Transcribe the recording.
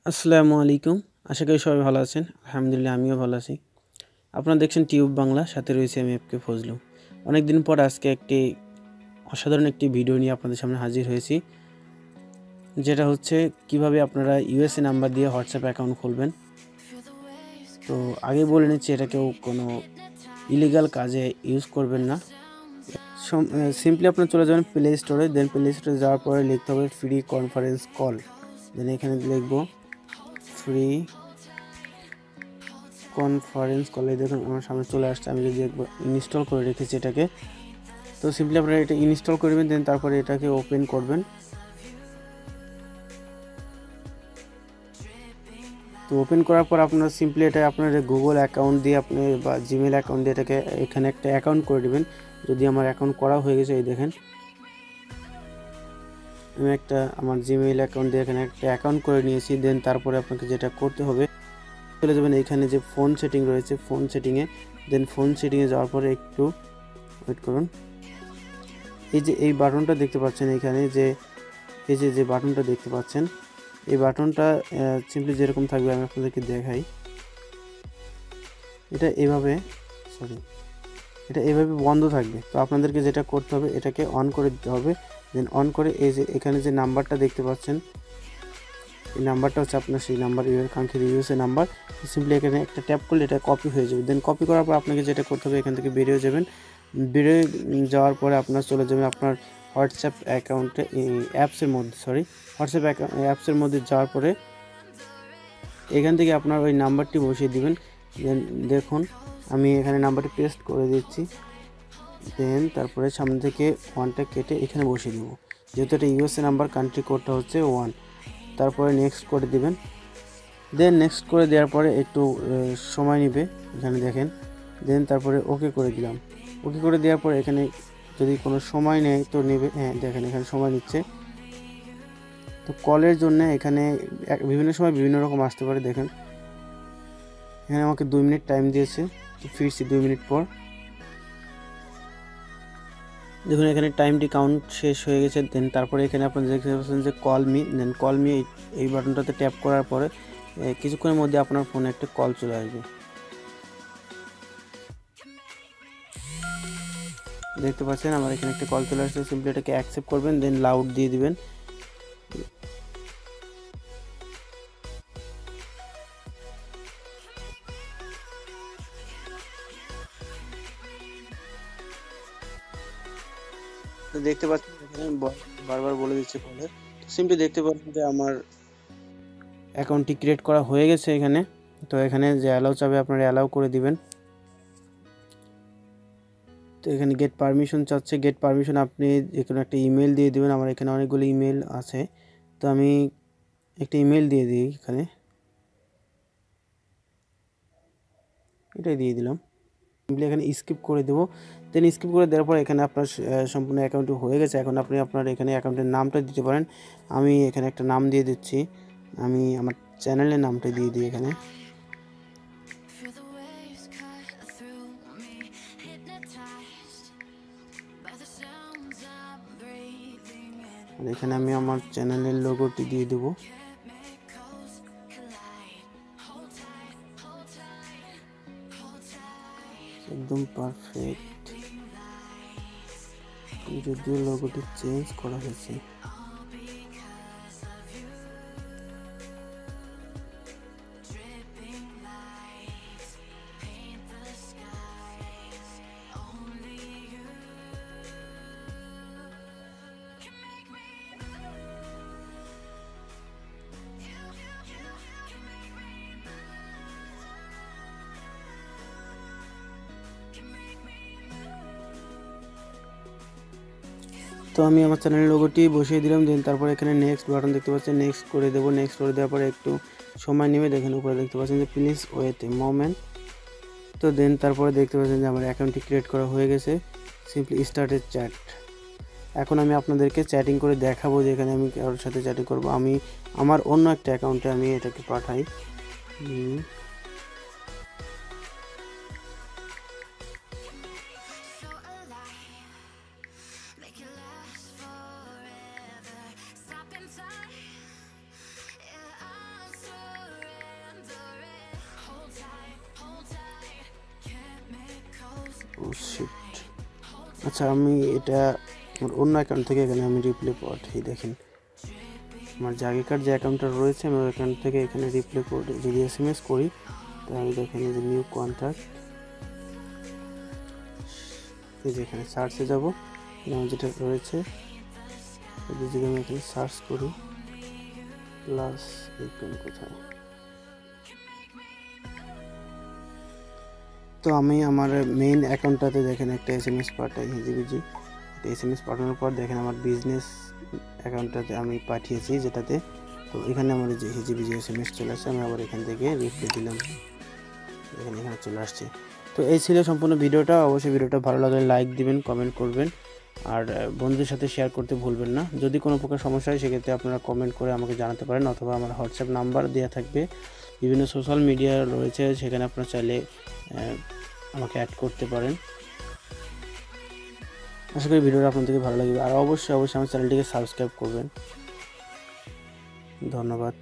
আসসালামু আলাইকুম। আশা করি সবাই ভালো আছেন। আলহামদুলিল্লাহ আমিও ভালো আছি। আপনারা দেখছেন টিউব বাংলা, সাথে রয়েছে আমি এফকে ফজলু। অনেকদিন পর আজকে অসাধারণ একটি ভিডিও নিয়ে আপনাদের সামনে হাজির হয়েছি, যেটা হচ্ছে কিভাবে আপনারা ইউএসএ নাম্বার দিয়ে হোয়াটসঅ্যাপ অ্যাকাউন্ট খুলবেন। তো আগে বলে নিচ্ছি, এটা কেউ কোনো ইলিগাল কাজে ইউজ করবেন না। সিম্পলি আপনারা চলে যাবেন প্লে স্টোরে, দেন প্লে স্টোরে যাওয়ার পরে লিখতে হবে ফ্রি কনফারেন্স কল। দেন এখানে লিখবো ফ্রি কনফারেন্স কলে। দেখুন আমার সামনে চলে আসছে। আমি যদি একবার ইনস্টল করে রেখেছি এটাকে, তো সিম্পলি আপনারা এটা ইনস্টল করবেন, দেন তারপরে এটাকে ওপেন করবেন। তো ওপেন করার পর আপনারা সিম্পলি এটা আপনার গুগল অ্যাকাউন্ট দিয়ে আপনি বা জিমেল অ্যাকাউন্ট দিয়ে এটাকে এখানে একটা অ্যাকাউন্ট করে দেবেন। যদি আমার অ্যাকাউন্ট করা হয়ে গেছে, এই দেখেন আমি আমার জিমেইল অ্যাকাউন্ট দিয়ে এখানে একটা অ্যাকাউন্ট করে নিয়েছি। দেন তারপরে আপনাকে যেটা করতে হবে, চলে যাবেন এখানে যে ফোন সেটিং রয়েছে, ফোন সেটিংয়ে। দেন ফোন সেটিংয়ে যাওয়ার পরে একটু ওয়েট করুন। এই বাটনটা দেখতে পাচ্ছেন এখানে, যে বাটনটা দেখতে পাচ্ছেন, এই বাটনটা সিম্পলি যেরকম থাকবে আমি আপনাদেরকে দেখাই। এটা এভাবে বন্ধ থাকবে। তো আপনাদেরকে যেটা করতে হবে, এটাকে অন করে দিতে হবে। দেন অন করে এখানে যে নাম্বারটা দেখতে পাচ্ছেন, এই নাম্বারটা হচ্ছে আপনার সেই নাম্বার, কাঙ্ক্ষিত ইউএসএ নাম্বার। সিম্পলি এখানে একটা ট্যাপ করলে এটা কপি হয়ে যাবে। দেন কপি করার পর আপনাকে যেটা করতে হবে, এখান থেকে বেরিয়ে যাবেন। বেরিয়ে যাওয়ার পরে আপনার চলে যাবেন আপনার হোয়াটসঅ্যাপ অ্যাকাউন্টে, হোয়াটসঅ্যাপ অ্যাপসের মধ্যে যাওয়ার পরে এখান থেকে আপনার ওই নাম্বারটি বসিয়ে দিবেন। দেন দেখুন আমি এখানে নাম্বারটি পেস্ট করে দিচ্ছি। দেন তারপরে সামনে থেকে ওয়ানটা কেটে এখানে বসিয়ে দেবো, যেহেতু এটা ইউএসএ নাম্বার, কান্ট্রি কোডটা হচ্ছে 1। তারপরে নেক্সট করে দিবেন। দেন নেক্সট করে দেওয়ার পরে একটু সময় নেবে, এখানে দেখেন। দেন তারপরে ওকে করে দিলাম। ওকে করে দেওয়ার পরে এখানে যদি কোনো সময় নেয় তো নেবে, হ্যাঁ দেখেন এখানে সময় নিচ্ছে। তো কলের জন্য এখানে বিভিন্ন সময় বিভিন্ন রকম আসতে পারে। দেখেন এখানে আমাকে 2 মিনিট টাইম দিয়েছে। তো ফিরছি 2 মিনিট পর। দেখুন এখানে টাইমটি কাউন্ট শেষ হয়ে গেছে। দেন তারপরে এখানে আপনারা দেখতে পাচ্ছেন যে কল মি। দেন কল মি, এই বাটনটাতে ট্যাপ করার পরে কিছুক্ষণের মধ্যে আপনার ফোনে একটা কল চলে আসবে। দেখতে পাচ্ছেন আমার এখানে একটা কল চলে আসছে। সিম্পলি এটাকে অ্যাকসেপ্ট করবেন, দেন লাউড দিয়ে দিবেন। তো দেখতে পাচ্ছেন এখানে বারবার বলে দিচ্ছে কলে। তো সিম্পলি দেখতে পাচ্ছেন যে আমার অ্যাকাউন্টটি ক্রিয়েট করা হয়ে গেছে এখানে। তো এখানে যে অ্যালাউ চাবে আপনারা অ্যালাউ করে দিবেন। তো এখানে গেট পারমিশন চাচ্ছে, গেট পারমিশন আপনি যে কোনো একটা ইমেল দিয়ে দেবেন। আমার এখানে অনেকগুলো ইমেল আছে, তো আমি একটা ইমেল দিয়ে দিই এখানে, এটাই দিয়ে দিলাম। সিম্পলি এখানে স্কিপ করে দেবো। দেন স্কিপ করে দেওয়ার পর এখানে আপনার সম্পূর্ণ অ্যাকাউন্টটি হয়ে গেছে। এখন আপনি আপনার এখানে অ্যাকাউন্টের নামটা দিতে পারেন। আমি এখানে একটা নাম দিয়ে দিচ্ছি, আমি আমার চ্যানেলের নামটা দিয়ে দিই এখানে। এখানে আমি আমার চ্যানেলের লোগোটি দিয়ে দেবো। একদম পারফেক্ট, যদিও লোগোটি চেঞ্জ করা হয়েছে। তো আমি আমার চ্যানেলের লোগোটি বসিয়ে দিলাম। দেন তারপরে এখানে নেক্সট বাটন দেখতে পাচ্ছেন, নেক্সট করে দেবো। নেক্সট করে দেওয়ার পরে একটু সময় নেবে। দেখেন উপরে দেখতে পাচ্ছেন যে প্লিজ ওয়েট এ মোমেন্ট। তো দেন তারপরে দেখতে পাচ্ছেন যে আমার অ্যাকাউন্টটি ক্রিয়েট করা হয়ে গেছে। সিম্পলি স্টার্ট এ চ্যাট। এখন আমি আপনাদেরকে চ্যাটিং করে দেখাবো যে এখানে আমি কারোর সাথে চ্যাটিং করব। আমি আমার অন্য একটা অ্যাকাউন্টে আমি এটাকে পাঠাই। শিট, আচ্ছা আমি এটা আমার অন্য অ্যাকাউন্ট থেকে এখানে আমি রিপ্লে পাঠাই। দেখেন আমার যে আগেকার যে অ্যাকাউন্টটা রয়েছে আমি ওই অ্যাকাউন্ট থেকে এখানে রিপ্লে করে যদি SMS করি, তো আমি দেখেন যে নিউ কন্ট্যাক্ট, এই যে এখানে সার্চে যাব, আমার যেটা রয়েছে যদি আমি এখানে সার্চ করি প্লাস আইকন কোথায়, তো আমি আমার মেইন অ্যাকাউন্টটাতে দেখেন একটা SMS পাঠাই হিজিবিজি। এটা SMS পাঠানোর পর দেখেন আমার বিজনেস অ্যাকাউন্টটাতে আমি পাঠিয়েছি যেটাতে, তো এখানে আমার যে হিজিবিজি SMS চলে আসছে, আমি আবার এখান থেকে রিপ্লে দিলাম, এখানে চলে আসছে। তো এই ছিল সম্পূর্ণ ভিডিওটা। অবশ্যই ভিডিওটা ভালো লাগলে লাইক দিবেন, কমেন্ট করবেন, আর বন্ধুদের সাথে শেয়ার করতে ভুলবেন না। যদি কোনো প্রকার সমস্যা হয় সেক্ষেত্রে আপনারা কমেন্ট করে আমাকে জানাতে পারেন, অথবা আমার হোয়াটসঅ্যাপ নাম্বার দেওয়া থাকবে, বিভিন্ন সোশ্যাল মিডিয়া রয়েছে সেখানে আপনারা চাইলে আমাকে অ্যাড করতে পারেন। আশা করি ভিডিওটা আপনাদেরকে ভালো লাগবে, আর অবশ্যই আমার চ্যানেলটিকে সাবস্ক্রাইব করবেন। ধন্যবাদ।